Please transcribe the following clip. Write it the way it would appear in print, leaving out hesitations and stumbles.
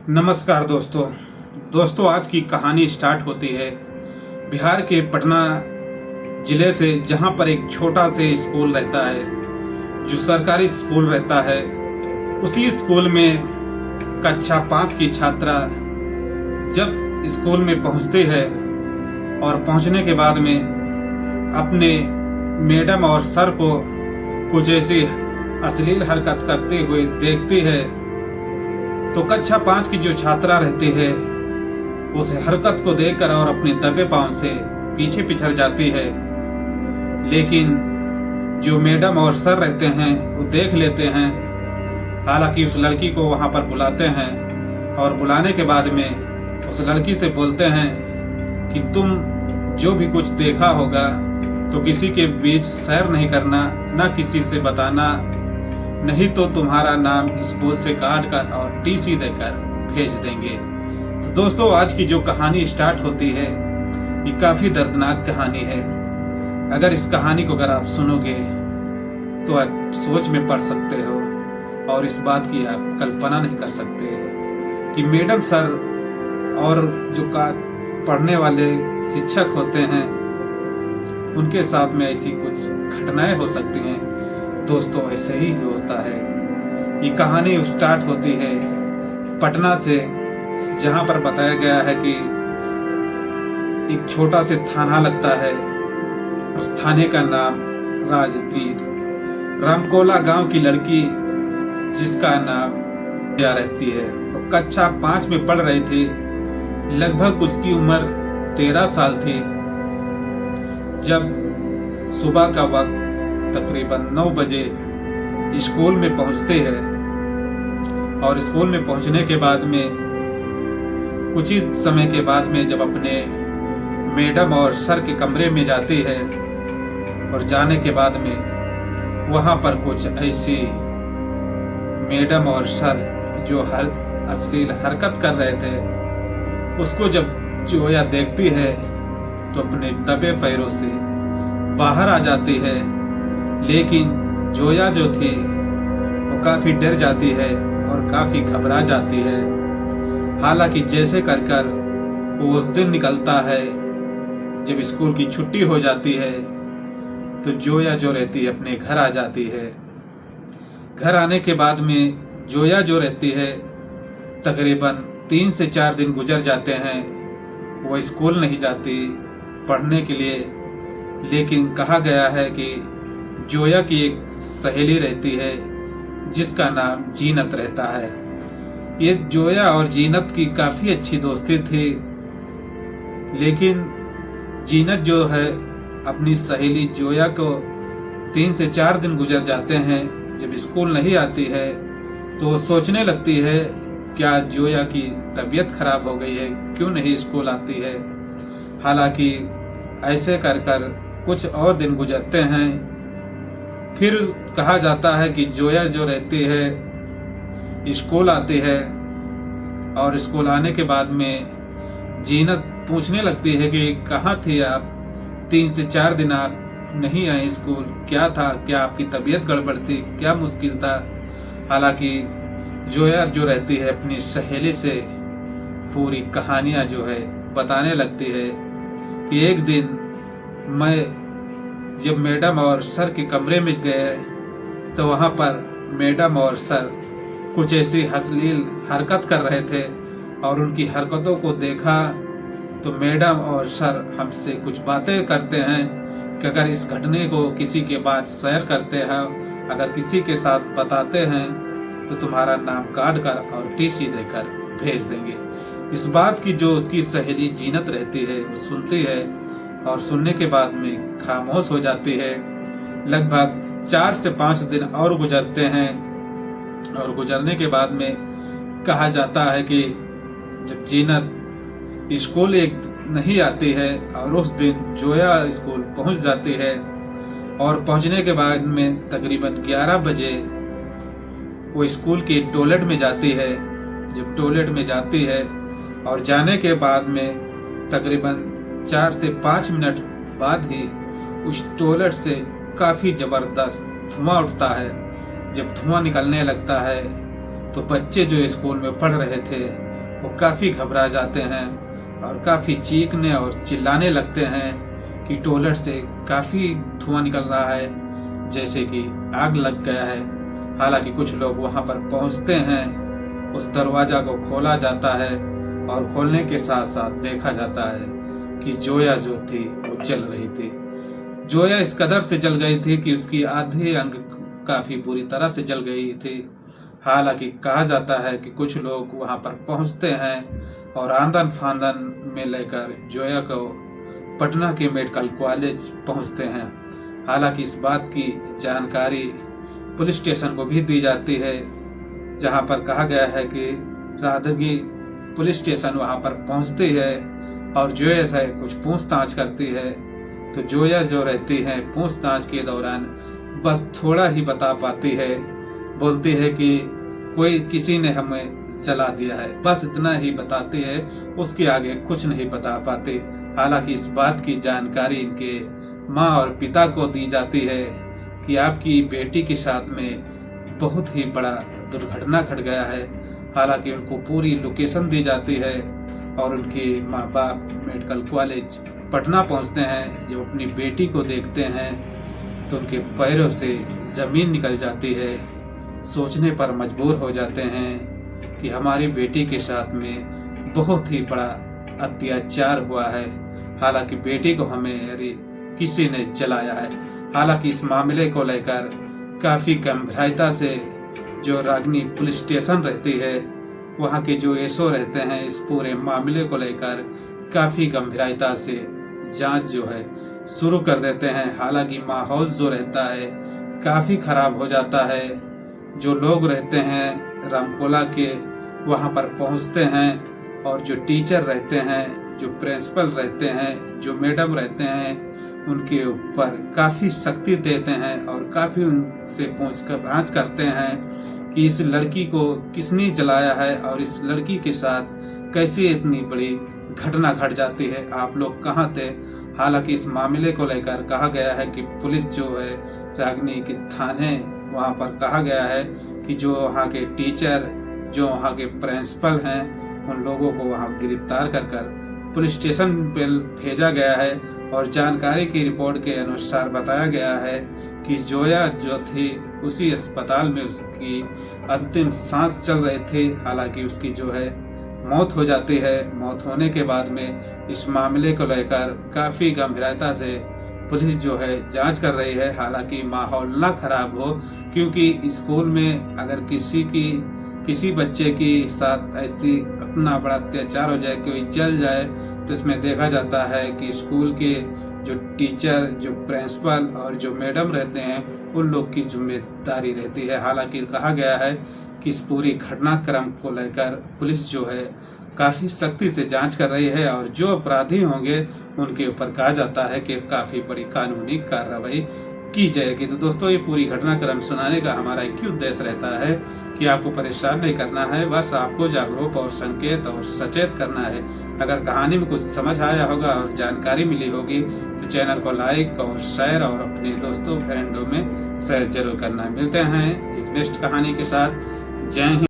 नमस्कार दोस्तों आज की कहानी स्टार्ट होती है बिहार के पटना जिले से, जहां पर एक छोटा से स्कूल रहता है जो सरकारी स्कूल रहता है। उसी स्कूल में कक्षा 5 की छात्रा जब स्कूल में पहुंचती है और पहुंचने के बाद में अपने मैडम और सर को कुछ ऐसी अश्लील हरकत करते हुए देखती है, तो कक्षा 5 की जो छात्रा रहती है उस हरकत को देखकर और अपने दबे पांव से पीछे पिछड़ जाती है। लेकिन जो मैडम और सर रहते हैं वो देख लेते हैं। हालांकि उस लड़की को वहां पर बुलाते हैं और बुलाने के बाद में उस लड़की से बोलते हैं कि तुम जो भी कुछ देखा होगा तो किसी के बीच शेयर नहीं करना, ना किसी से बताना, नहीं तो तुम्हारा नाम स्कूल से काट कर और टीसी देकर भेज देंगे। तो दोस्तों आज की जो कहानी स्टार्ट होती है ये काफी दर्दनाक कहानी है। अगर इस कहानी को अगर आप सुनोगे तो आप सोच में पड़ सकते हो और इस बात की आप कल्पना नहीं कर सकते कि मैडम सर और जो पढ़ने वाले शिक्षक होते हैं उनके साथ में ऐसी कुछ घटनाएं हो सकती हैं। दोस्तों ऐसे ही होता है। ये कहानी स्टार्ट होती है पटना से, जहां पर बताया गया है कि एक छोटा से थाना लगता है। उस थाने का नाम राजतीर। रामकोला गांव की लड़की जिसका नाम क्या रहती है, वो कक्षा 5 में पढ़ रही थी। लगभग उसकी उम्र 13 साल थी जब सुबह का वक्त तकरीबन 9 बजे स्कूल में पहुंचते हैं। और स्कूल में पहुंचने के बाद में कुछ ही समय के बाद में जब अपने मैडम और सर के कमरे में जाती है और जाने के बाद में वहां पर कुछ ऐसी मैडम और सर जो अश्लील हरकत कर रहे थे उसको जब जोया देखती है तो अपने दबे पैरों से बाहर आ जाती है। लेकिन जोया जो थी वो काफी डर जाती है और काफी घबरा जाती है। हालांकि जैसे कर कर वो उस दिन निकलता है, जब स्कूल की छुट्टी हो जाती है तो जोया जो रहती है अपने घर आ जाती है। घर आने के बाद में जोया जो रहती है तकरीबन 3 से 4 दिन गुजर जाते हैं। वो स्कूल नहीं जाती पढ़ने के लिए। लेकिन कहा गया है कि जोया की एक सहेली रहती है जिसका नाम जीनत रहता है। ये जोया और जीनत की काफी अच्छी दोस्ती थी। लेकिन जीनत जो है अपनी सहेली जोया को 3 से 4 दिन गुजर जाते हैं जब स्कूल नहीं आती है, तो वो सोचने लगती है क्या जोया की तबीयत खराब हो गई है, क्यों नहीं स्कूल आती है। हालांकि ऐसे कर कर कुछ और दिन गुजरते हैं। फिर कहा जाता है कि जोया जो रहती है स्कूल आती है और स्कूल आने के बाद में जीनत पूछने लगती है कि कहाँ थी आप, 3 से 4 दिन आप नहीं आए स्कूल, क्या था, क्या आपकी तबीयत गड़बड़ थी, क्या मुश्किल था। हालांकि जोया जो रहती है अपनी सहेली से पूरी कहानियां जो है बताने लगती है कि एक दिन मैं जब मैडम और सर के कमरे में गए तो वहां पर मैडम और सर कुछ ऐसी अश्लील हरकत कर रहे थे और उनकी हरकतों को देखा तो मैडम और सर हमसे कुछ बातें करते हैं कि अगर इस घटने को किसी के बाद शेयर करते हैं, अगर किसी के साथ बताते हैं तो तुम्हारा नाम काट कर और टीसी देकर भेज देंगे। इस बात की जो उसकी सहेली जीनत रहती है वो सुनती है और सुनने के बाद में खामोश हो जाती है। लगभग 4 से 5 दिन और गुजरते हैं और गुजरने के बाद में कहा जाता है कि जब जीनत स्कूल एक नहीं आती है और उस दिन जोया स्कूल पहुंच जाती है और पहुंचने के बाद में तकरीबन 11 बजे वो स्कूल के टॉयलेट में जाती है। जब टॉयलेट में जाती है और जाने के बाद में तकरीबन 4 से 5 मिनट बाद ही उस टॉयलेट से काफी जबरदस्त धुआं उठता है। जब धुआं निकलने लगता है तो बच्चे जो स्कूल में पढ़ रहे थे वो काफ़ी घबरा जाते हैं और काफ़ी चीखने और चिल्लाने लगते हैं कि टॉयलेट से काफ़ी धुआं निकल रहा है, जैसे कि आग लग गया है। हालांकि कुछ लोग वहां पर पहुंचते हैं, उस दरवाजा को खोला जाता है और खोलने के साथ साथ देखा जाता है कि जोया जो थी वो जल रही थी। जोया इस कदर से जल गई थी कि उसकी आधे अंग काफी बुरी तरह से जल गई थी। हालांकि कहा जाता है कि कुछ लोग वहां पर पहुंचते हैं और आंदन फांदन में लेकर जोया को पटना के मेडिकल कॉलेज पहुंचते हैं। हालांकि इस बात की जानकारी पुलिस स्टेशन को भी दी जाती है, जहां पर कहा गया है कि राधगी पुलिस स्टेशन वहां पर पहुंचती है और जोया से कुछ पूछताछ करती है। तो जोया जो रहती है पूछताछ के दौरान बस थोड़ा ही बता पाती है, बोलती है कि किसी ने हमें जला दिया है, बस इतना ही बताती है, उसके आगे कुछ नहीं बता पाती। हालांकि इस बात की जानकारी इनके माँ और पिता को दी जाती है कि आपकी बेटी के साथ में बहुत ही बड़ा दुर्घटना घट गया है। हालांकि उनको पूरी लोकेशन दी जाती है और उनके माँ बाप मेडिकल कॉलेज पटना पहुंचते हैं। जब अपनी बेटी को देखते हैं तो उनके पैरों से जमीन निकल जाती है, सोचने पर मजबूर हो जाते हैं कि हमारी बेटी के साथ में बहुत ही बड़ा अत्याचार हुआ है। हालांकि बेटी को हमें किसी ने जलाया है। हालांकि इस मामले को लेकर काफी गंभीरता से जो रागनी पुलिस स्टेशन रहती है, वहां के जो एसओ रहते हैं, इस पूरे मामले को लेकर काफी गंभीरता से जांच जो है शुरू कर देते हैं। हालांकि माहौल जो रहता है काफी खराब हो जाता है। जो लोग रहते हैं रामकोला के वहां पर पहुंचते हैं और जो टीचर रहते हैं, जो प्रिंसिपल रहते हैं, जो मैडम रहते हैं, उनके ऊपर काफी सख्ती देते हैं और काफी उनसे पूछताछ करते हैं कि इस लड़की को किसने जलाया है और इस लड़की के साथ कैसे इतनी बड़ी घटना घट जाती है, आप लोग कहाँ थे। हालांकि इस मामले को लेकर कहा गया है कि पुलिस जो है रागनी के थाने वहां पर कहा गया है कि जो वहाँ के टीचर, जो वहाँ के प्रिंसिपल हैं, उन लोगों को वहाँ गिरफ्तार कर पुलिस स्टेशन पे भेजा गया है। और जानकारी की रिपोर्ट के अनुसार बताया गया है कि जोया जो थी उसी अस्पताल में उसकी अंतिम सांस चल रही थी। हालांकि उसकी जो है मौत हो जाती है। मौत होने के बाद में इस मामले को लेकर काफी गंभीरता से पुलिस जो है जांच कर रही है। हालांकि माहौल ना खराब हो, क्योंकि स्कूल में अगर किसी बच्चे के साथ ऐसी इतना बड़ा अत्याचार हो जाए, कोई जल जाए, तो इसमें देखा जाता है कि स्कूल के जो टीचर, जो प्रिंसिपल और जो मैडम रहते हैं, उन लोग की जिम्मेदारी रहती है। हालांकि कहा गया है कि इस पूरी घटनाक्रम को लेकर पुलिस जो है काफी सख्ती से जांच कर रही है और जो अपराधी होंगे उनके ऊपर कहा जाता है कि काफी बड़ी कानूनी कार्रवाई की जाएगी। तो दोस्तों, ये पूरी घटनाक्रम सुनाने का हमारा एक ही उद्देश्य रहता है कि आपको परेशान नहीं करना है, बस आपको जागरूक और संकेत और सचेत करना है। अगर कहानी में कुछ समझ आया होगा और जानकारी मिली होगी तो चैनल को लाइक और शेयर और अपने दोस्तों फ्रेंडों में शेयर जरूर करना। मिलते हैं एक नेक्स्ट कहानी के साथ। जय हिंद।